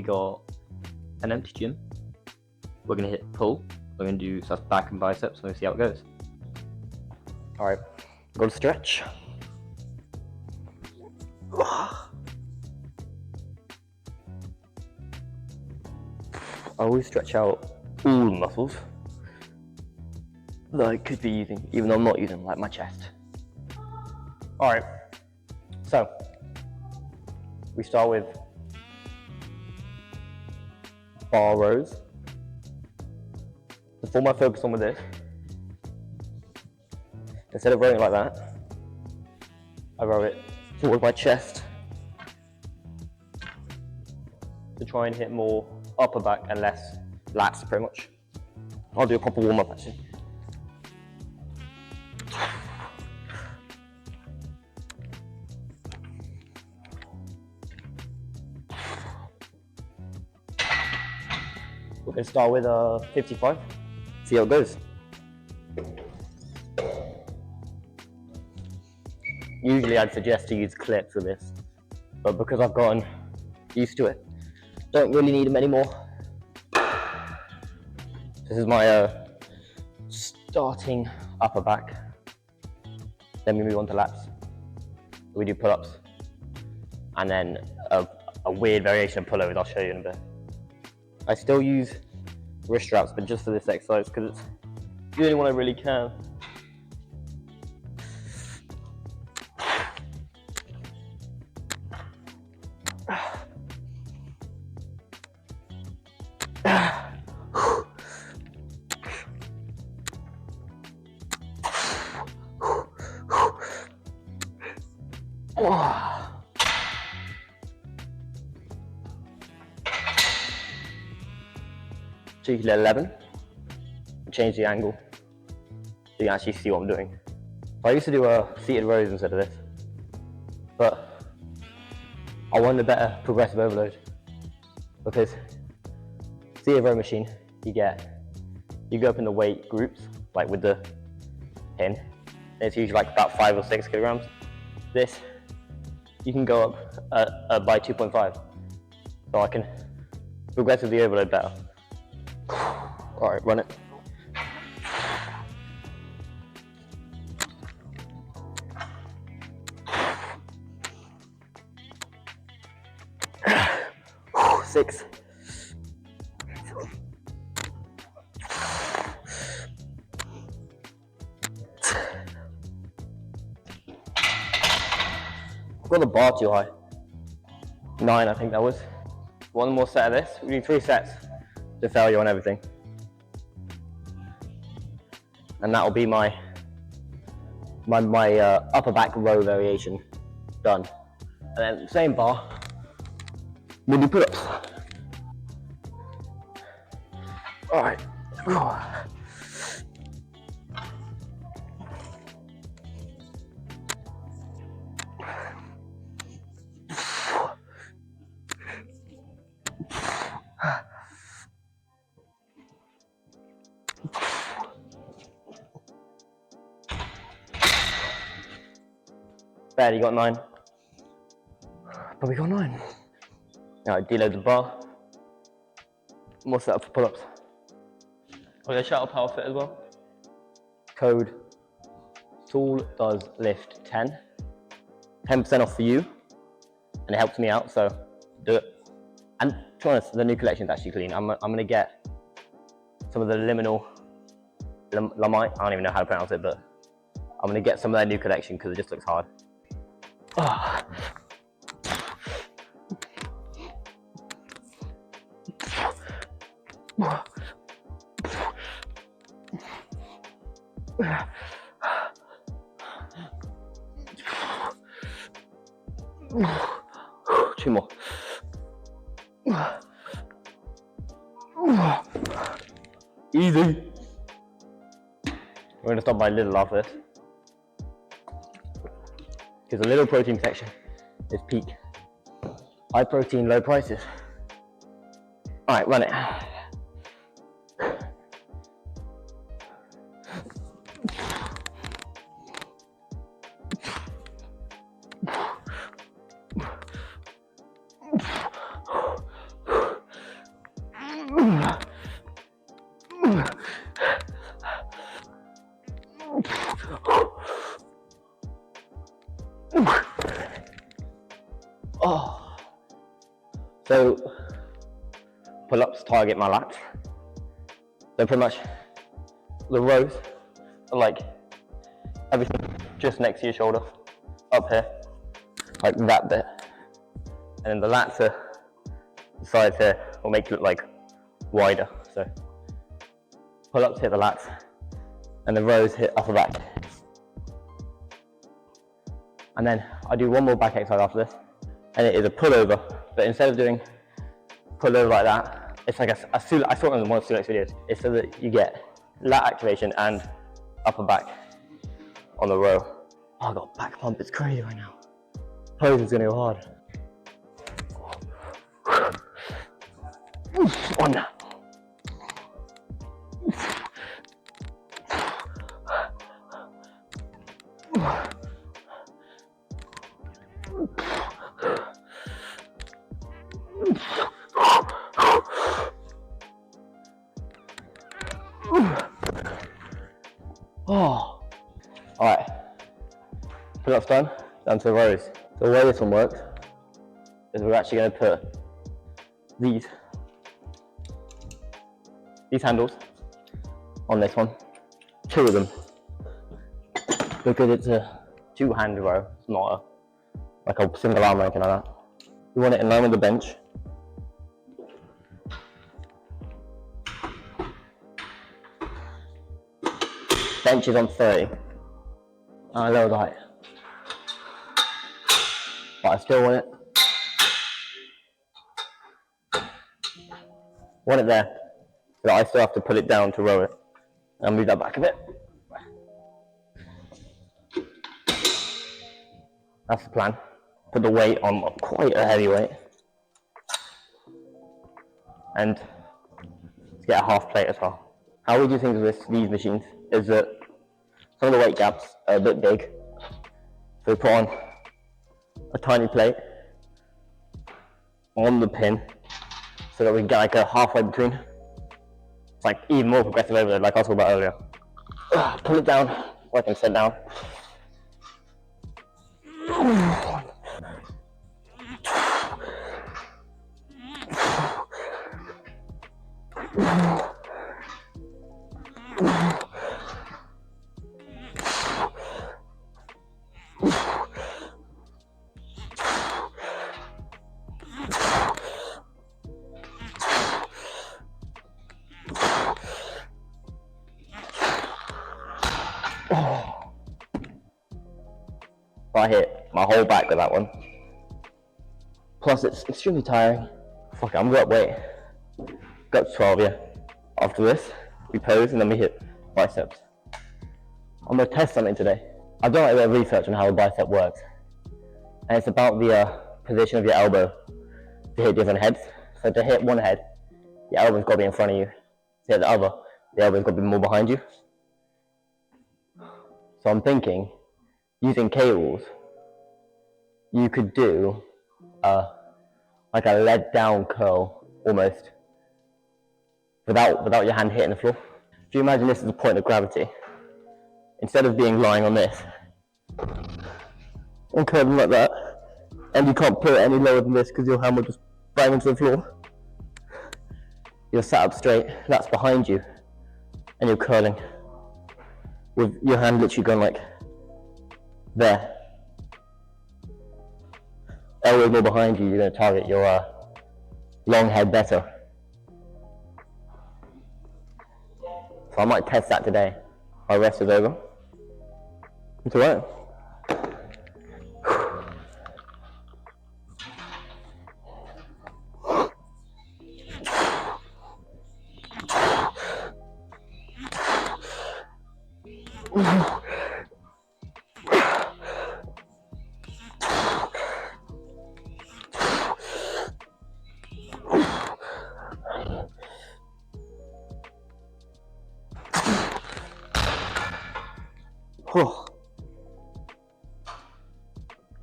got an empty gym. We're gonna hit pull. We're gonna do so that's back and biceps. We're gonna see how it goes. All right, go to stretch. I always stretch out all the muscles that I could be using, even though I'm not using them, like my chest. All right, so we start with bar rows. The form I focus on with this, instead of rowing it like that, I row it towards my chest to try and hit more upper back and less lats, pretty much. I'll do a proper warm up actually. We're going to start with 55, see how it goes. Usually I'd suggest to use clips for this, but because I've gotten used to it, don't really need them anymore. This is my starting upper back. Then we move on to lats. We do pull-ups, and then a weird variation of pullovers I'll show you in a bit. I still use wrist straps, but just for this exercise because it's the only one I really can. Cheeky little 11. Change the angle so you can actually see what I'm doing. I used to do seated rows instead of this, but I wanted a better progressive overload because seated row machine, you go up in the weight groups, like with the pin, and it's usually like about 5 or 6 kilograms. This, you can go up by 2.5, so I can progressively overload better. All right, run it. Six. I've got the bar too high. 9, I think that was. One more set of this. We do 3 sets to failure on everything. And that'll be my upper back row variation done. And then same bar, we'll do pull-ups. All right. Barely got 9. But we got 9. Alright, deload the bar. More set up for pull-ups. I'm going to shout out Power Fit as well. Code SaulDoesLift 10. 10% off for you. And it helps me out, so do it. And to be honest, the new collection is actually clean. I'm going to get some of the lamite, I don't even know how to pronounce it, but I'm going to get some of that new collection because it just looks hard. Oh. Two more. Easy. We're going to stop by a little after this, because the little protein section is peak. High protein, low prices. All right, run it. Oh. So pull-ups target my lats. So pretty much the rows are like everything just next to your shoulder, up here, like that bit. And then the lats are the sides here will make it look like wider. So pull-ups hit the lats, and the rows hit upper back. And then I do one more back exercise after this, and it is a pullover. But instead of doing pullover like that, it's like I saw it in one of the next videos. It's so that you get lat activation and upper back on the row. Oh, I got back pump. It's crazy right now. Pose is gonna go hard. One. Oh. Alright. Pull-ups done. Down to the rows. The way this one works is we're actually going to put these handles on this one. 2 of them. Because it's a 2-hand row. It's not like a single arm or anything like that. You want it in line with the bench. Bench is on 30. I lower the height. But I still want it there. So I still have to pull it down to row it. And move that back a bit. That's the plan. Put the weight on quite a heavy weight. And get a half plate as well. How we do things with these machines is that some of the weight gaps are a bit big. So we put on a tiny plate on the pin so that we can get like a halfway between. It's like even more progressive overload like I was talking about earlier. Pull it down so I can sit down. I hit my whole back with that one. Plus it's extremely tiring. Fuck it, I'm gonna wait. Got to 12, yeah. After this, we pose and then we hit biceps. I'm gonna test something today. I've done like a bit of research on how a bicep works. And it's about the position of your elbow to hit different heads. So to hit one head, your elbow's gotta be in front of you. To hit the other, the elbow's gotta be more behind you. So I'm thinking, using cables, you could do like a lead down curl almost without your hand hitting the floor. If you imagine this as a point of gravity, instead of being lying on this and curling like that, and you can't put it any lower than this because your hand will just bang into the floor, you're sat up straight, that's behind you, and you're curling with your hand literally going like there. Elbow more behind you, you're going to target your long head better. So I might test that today. My rest is over. It's alright.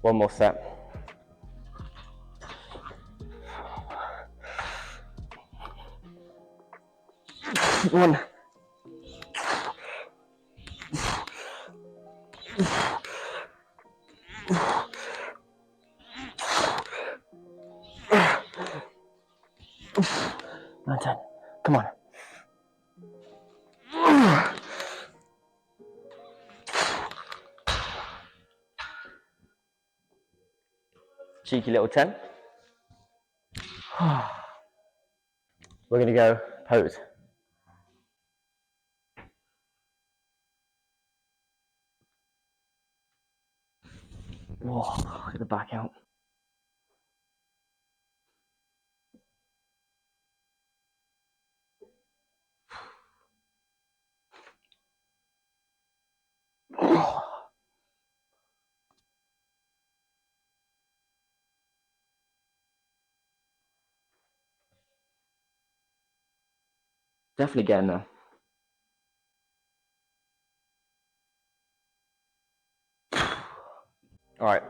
One more set. One. 9, 10. Come on. Cheeky little 10. We're gonna go pose. Whoa, get the back out. Definitely getting there. All right,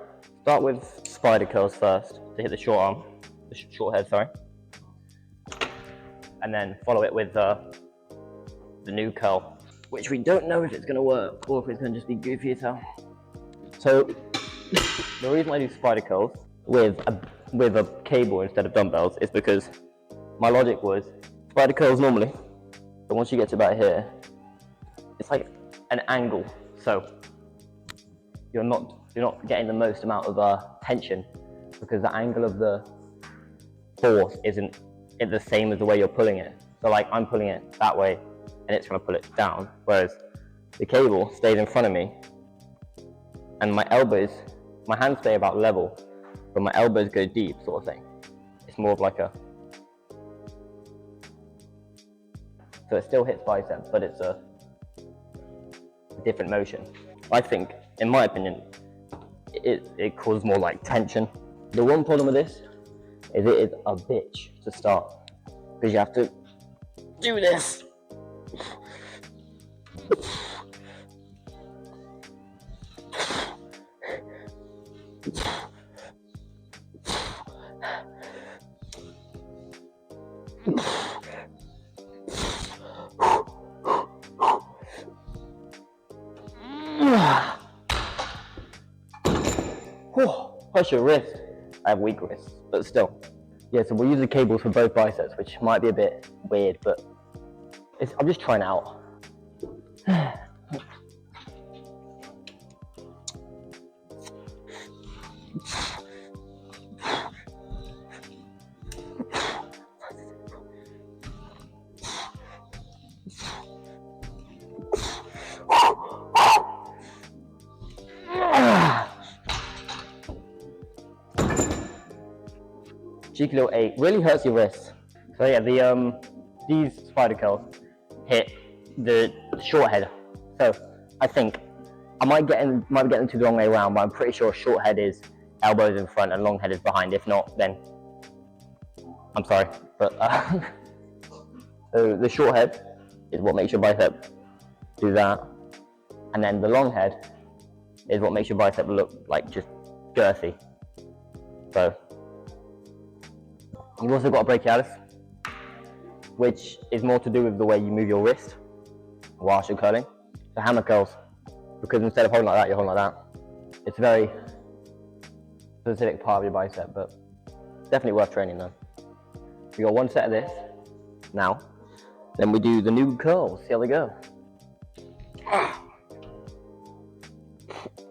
start with spider curls first to hit the short arm, the short head, sorry. And then follow it with the new curl, which we don't know if it's gonna work or if it's gonna just be goofy as hell. So the reason I do spider curls with a cable instead of dumbbells is because my logic was spider curls normally, but once you get to about here, it's like an angle, so you're not getting the most amount of tension because the angle of the force isn't the same as the way you're pulling it. So like I'm pulling it that way and it's trying to pull it down, whereas the cable stays in front of me and my hands stay about level, but my elbows go deep, sort of thing. It's more of like a, so it still hits biceps, but it's a different motion. I think, in my opinion, it causes more like tension. The one problem with this is it is a bitch to start because you have to do this. Push your wrist. I have weak wrists, but still. Yeah, so we'll use the cables for both biceps, which might be a bit weird, but I'm just trying it out. Cheeky little 8, really hurts your wrists. So yeah, these spider curls hit the short head. So I think I might be getting them to the wrong way around, but I'm pretty sure short head is elbows in front and long head is behind. If not, then I'm sorry. But so the short head is what makes your bicep do that, and then the long head is what makes your bicep look like just girthy. So you've also got a brachialis, which is more to do with the way you move your wrist whilst you're curling. So hammer curls, because instead of holding like that, you're holding like that. It's a very specific part of your bicep, but definitely worth training though. We got one set of this now, then we do the new curls, see how they go.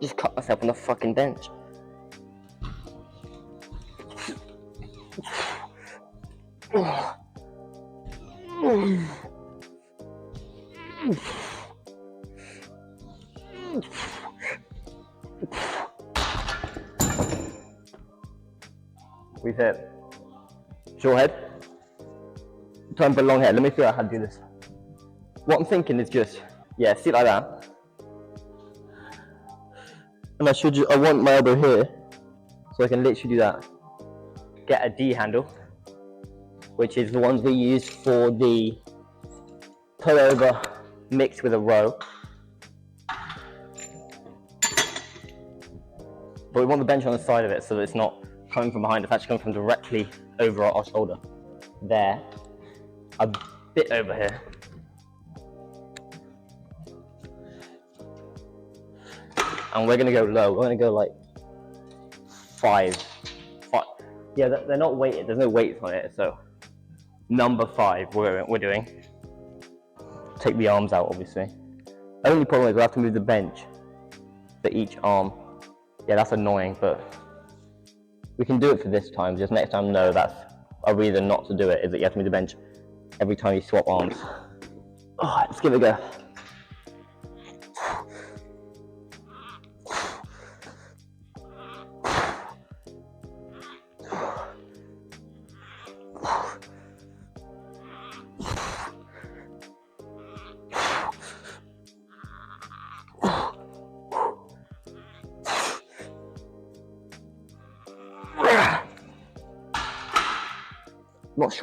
Just cut myself on the fucking bench. We've hit short head, time for long head. Let me figure out how to do this. What I'm thinking is just, yeah, sit like that. And I want my elbow here, so I can literally do that. Get a D handle, which is the ones we use for the pull over mixed with a row. But we want the bench on the side of it so that it's not coming from behind, it's actually coming from directly over our shoulder. There, a bit over here. And we're gonna go low, we're gonna go like 5. Yeah, they're not weighted, there's no weights on it, so number 5 we're doing. Take the arms out, obviously. Only problem is we'll have to move the bench for each arm. Yeah, that's annoying, but we can do it for this time. Just next time, no, that's a reason not to do it, is that you have to move the bench every time you swap arms. Alright, let's give it a go.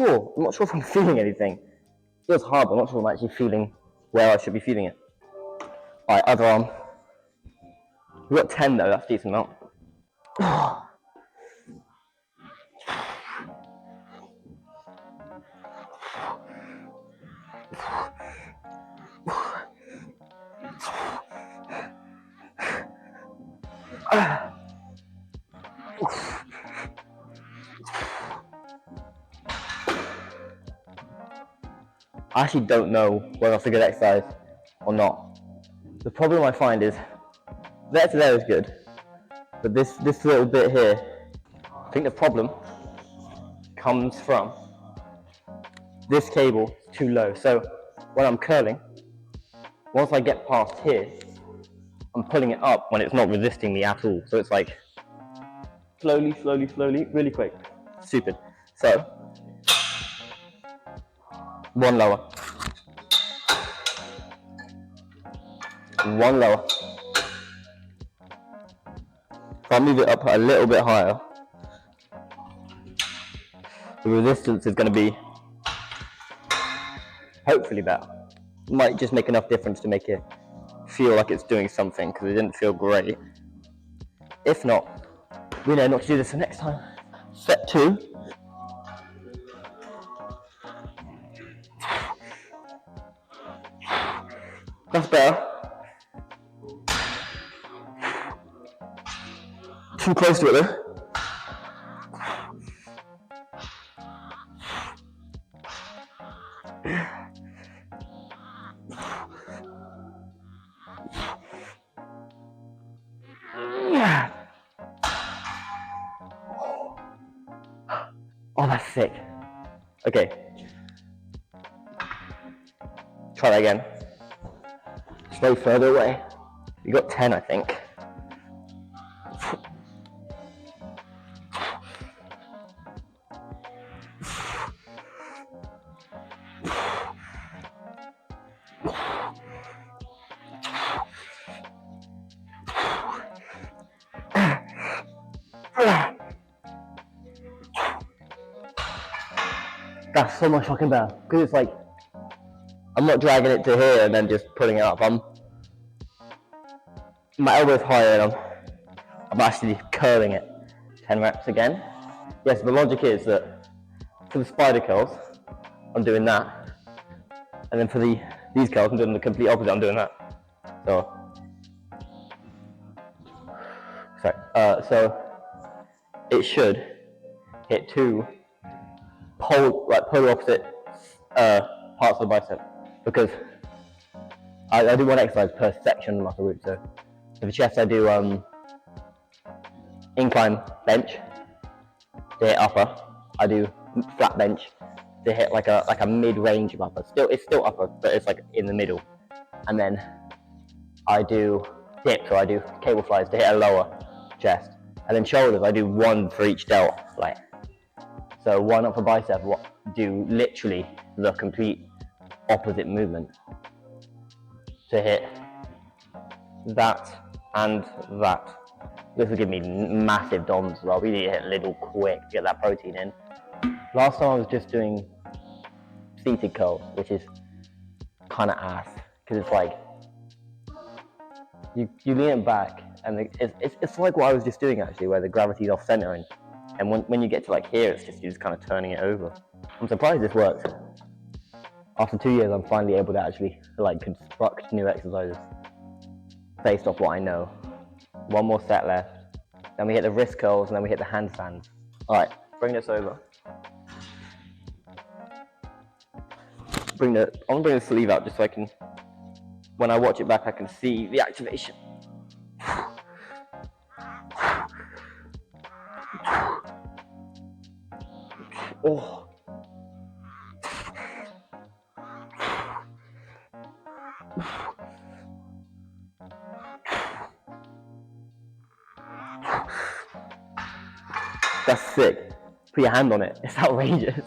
I'm not sure if I'm feeling anything. It feels hard, but I'm not sure I'm actually feeling where I should be feeling it. Alright, other arm. We've got 10 though, that's a decent amount. I actually don't know whether that's a good exercise or not. The problem I find is that there is good, but this little bit here, I think the problem comes from this cable too low. So when I'm curling, once I get past here, I'm pulling it up when it's not resisting me at all. So it's like slowly, really quick. Stupid. So one lower. One lower. If I move it up a little bit higher, the resistance is going to be hopefully better. Might just make enough difference to make it feel like it's doing something, because it didn't feel great. If not, we know not to do this the next time. Set 2. That's better. Too close to it though. Oh, that's sick. Okay. Try that again. Slow further away. You got 10, I think. That's so much fucking better, because it's like, I'm not dragging it to here and then just pulling it up. My elbow's higher and I'm actually curling it. 10 reps again. Yes, the logic is that for the spider curls, I'm doing that, and then for these curls, I'm doing the complete opposite. I'm doing that. So it should hit 2 polar opposite parts of the bicep, because I do one exercise per section of the muscle group. So for the chest, I do incline bench to hit upper. I do flat bench to hit like a mid-range of upper. It's still upper, but it's like in the middle. And then I do dips, or I do cable flies to hit a lower chest. And then shoulders, I do 1 for each delt. So 1 upper bicep, do literally the complete opposite movement to hit that and that. This will give me massive DOMs as well. We need to hit little quick to get that protein in. Last time I was just doing seated curls, which is kind of ass, because it's like you lean it back, and it's like what I was just doing actually, where the gravity's off center, and when you get to like here, you're just kind of turning it over. I'm surprised this works. After 2 years, I'm finally able to actually construct new exercises based off what I know. 1 more set left. Then we hit the wrist curls, and then we hit the handstands. All right, bring this over. bring the sleeve out just so I can, when I watch it back, I can see the activation. Oh. That's sick. Put your hand on it. It's outrageous.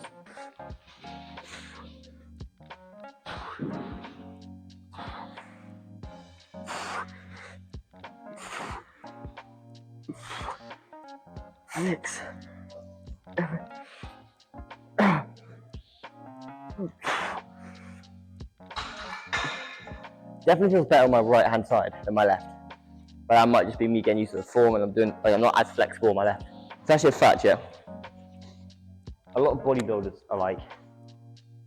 Six. Definitely feels better on my right hand side than my left. But that might just be me getting used to the form, and I'm not as flexible on my left. It's actually a fact, yeah. A lot of bodybuilders are like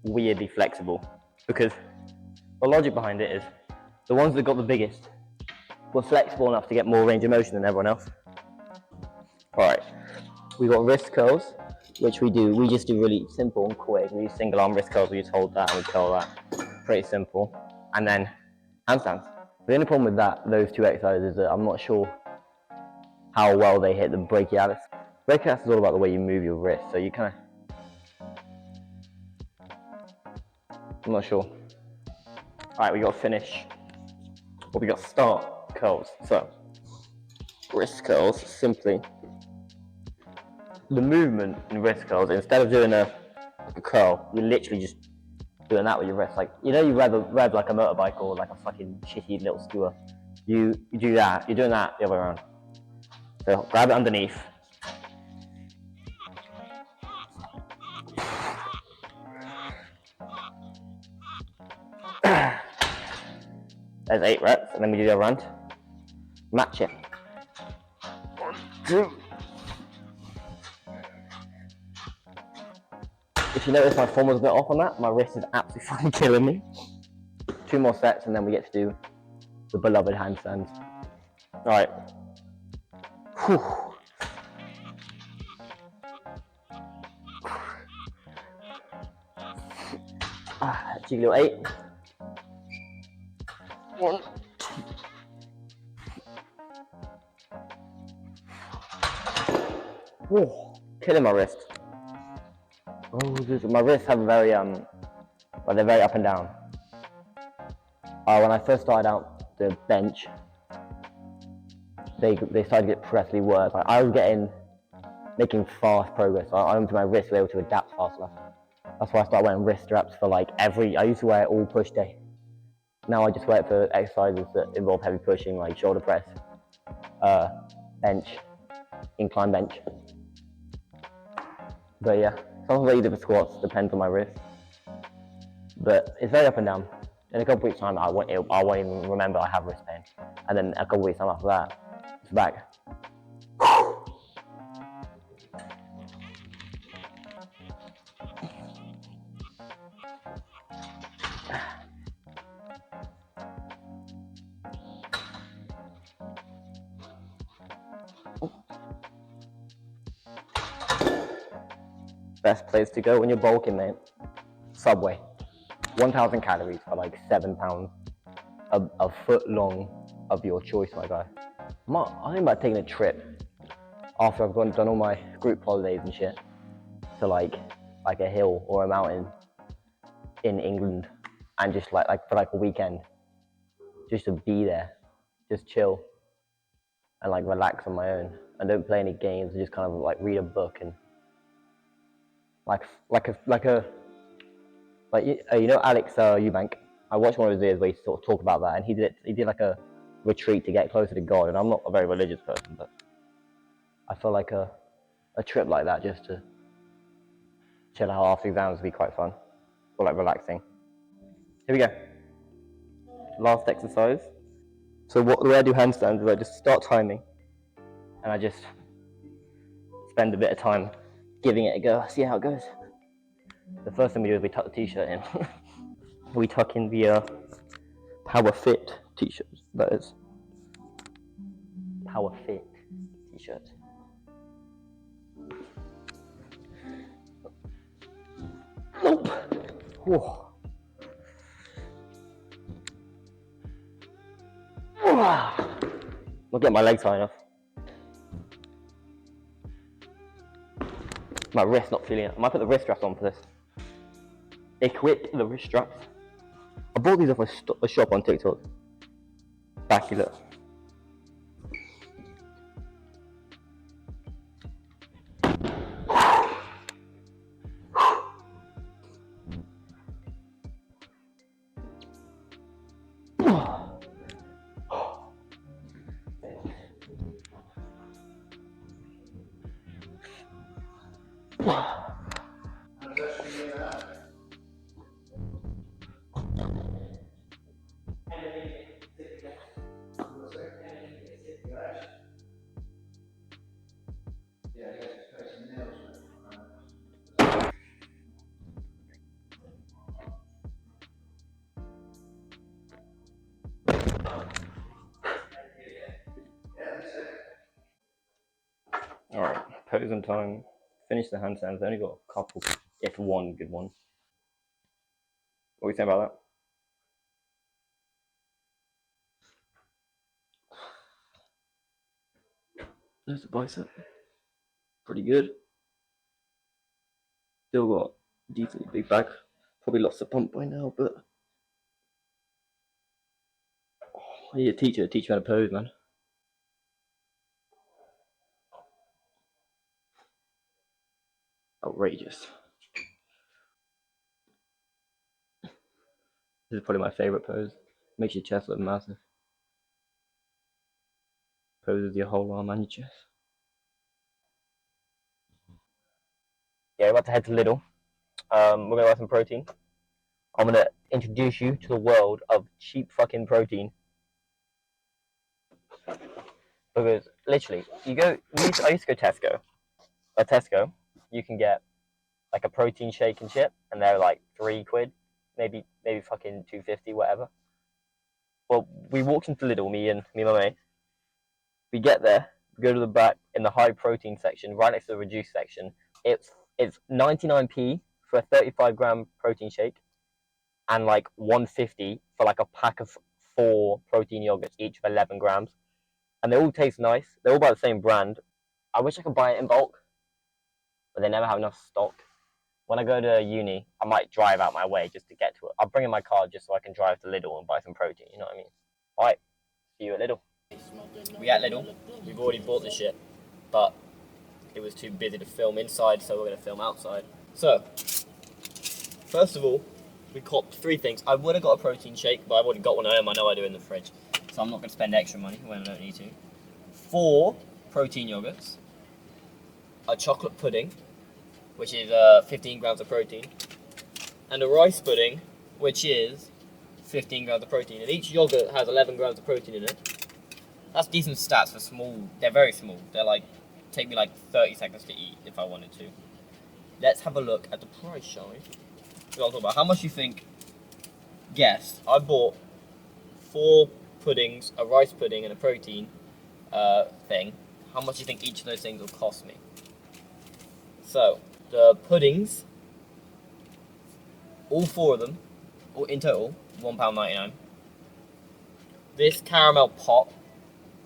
weirdly flexible because the logic behind it is the ones that got the biggest were flexible enough to get more range of motion than everyone else. Alright, we got wrist curls, which we just do really simple and quick. We use single arm wrist curls, we just hold that and we curl that. Pretty simple. And then handstands. The only problem with those two exercises is that I'm not sure how well they hit the brachialis. Brachialis is all about the way you move your wrist, so you kind of, I'm not sure. Alright, we got finish. Well, we got start curls. So, wrist curls, simply. The movement in wrist curls, instead of doing a curl, you're literally just doing that with your wrist. Like, you know, you rev like a motorbike or like a fucking shitty little scooter. You do that, you're doing that the other way around. So, grab it underneath. There's 8 reps, and then we do the other round. Match it. 1, 2. If you notice my form was a bit off on that, my wrist is absolutely fucking killing me. 2 more sets, and then we get to do the beloved handstands. Alright. Jiggle 8. 1, 2. Whoa, killing my wrist. Oh, my wrists have very they're very up and down. When I first started out the bench, they started to get progressively worse. Like, I was making fast progress. I wanted my wrists to be able to adapt fast enough. That's why I started wearing wrist straps for like I used to wear it all push day. Now I just wear it for exercises that involve heavy pushing, like shoulder press, bench, incline bench. But yeah, sometimes I use it for squats, depends on my wrist. But it's very up and down. In a couple weeks time, I won't even remember I have wrist pain. And then a couple weeks time after that, it's back. Best place to go when you're bulking, mate. Subway. 1,000 calories for like £7. A foot long of your choice, my guy. I think about taking a trip after I've done all my group holidays and shit to like a hill or a mountain in England, and just like for like a weekend, just to be there, just chill and like relax on my own, and don't play any games, and just kind of like read a book and you know Alex Eubank. I watched one of his videos where he sort of talked about that, and he did like a retreat to get closer to God. And I'm not a very religious person, but I feel like a trip like that just to chill out after exams would be quite fun, or like relaxing. Here we go. Last exercise. So the way I do handstands is I just start timing, and I just spend a bit of time giving it a go, see how it goes. The first thing we do is we tuck the t-shirt in. We tuck in the Power Fit t-shirt, that is. Power Fit t-shirt. Nope. Whoa. I'll get my legs high enough. My wrist not feeling it. I might put the wrist straps on for this. Equip the wrist straps. I bought these off a shop on TikTok. Back you look. Alright, posing time. Finish the handstands. Only got a couple, if one good one. What do you think about that? There's the bicep. Pretty good. Still got a decently big back. Probably lost the pump by now, but I need a teacher to teach me how to pose, man. Outrageous. This is probably my favorite pose. Makes your chest look massive. Poses your whole arm and your chest. Yeah, we're about to head to Lidl. We're gonna buy some protein. I'm gonna introduce you to the world of cheap fucking protein. Because literally, I used to go Tesco. At Tesco, you can get like a protein shake and shit, and they're like £3, maybe fucking £2.50, whatever. Well, we walked into Lidl, me and my mate. We get there, we go to the back in the high protein section, right next to the reduced section. It's 99p for a 35-gram protein shake, and like 150 for like a pack of 4 protein yogurts, each of 11 grams. And they all taste nice. They're all by the same brand. I wish I could buy it in bulk, but they never have enough stock. When I go to uni, I might drive out my way just to get to it. I'll bring in my car just so I can drive to Lidl and buy some protein, you know what I mean? Alright, see you at Lidl. We at Lidl. We've already bought the shit, but it was too busy to film inside, so we're going to film outside. So, first of all, we copped 3 things. I would have got a protein shake, but I've already got one at home. I know I do in the fridge, so I'm not going to spend extra money when I don't need to. 4 protein yogurts, a chocolate pudding, which is 15 grams of protein, and a rice pudding, which is 15 grams of protein. And each yogurt has 11 grams of protein in it. That's decent stats for small. They're very small. They're like, take me like 30 seconds to eat if I wanted to. Let's have a look at the price, shall we? What I'll talk about. How much you think? Guess. I bought 4 puddings, a rice pudding, and a protein thing. How much do you think each of those things will cost me? So, the puddings, all 4 of them, in total, £1.99. This caramel pop,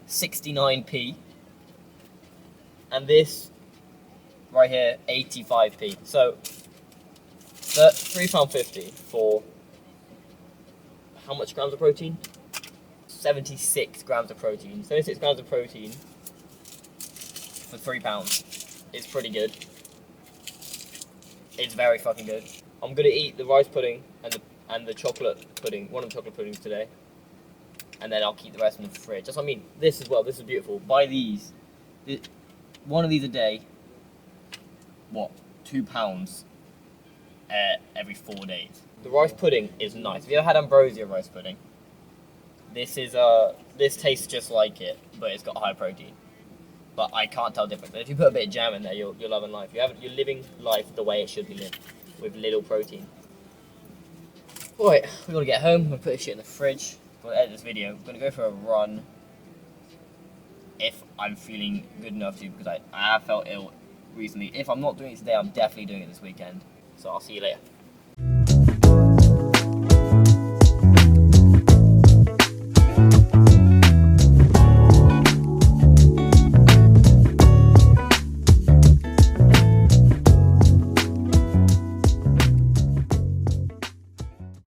69p. And this, right here, 85p. So, £3.50 for how much grams of protein? 76 grams of protein. 76 grams of protein for £3. It's pretty good. It's very fucking good. I'm gonna eat the rice pudding and the chocolate pudding, one of the chocolate puddings today, and then I'll keep the rest in the fridge. That's what I mean. This as well. This is beautiful. Buy these. One of these a day. What? £2 every 4 days. The rice pudding is nice. Have you ever had ambrosia rice pudding? This tastes just like it, but it's got high protein. But I can't tell the difference. If you put a bit of jam in there, you're loving life. You're living life the way it should be lived, with little protein. Right, we've got to get home. I'm gonna put this shit in the fridge. I'm gonna edit this video. I'm gonna go for a run if I'm feeling good enough to, because I have felt ill recently. If I'm not doing it today, I'm definitely doing it this weekend. So I'll see you later.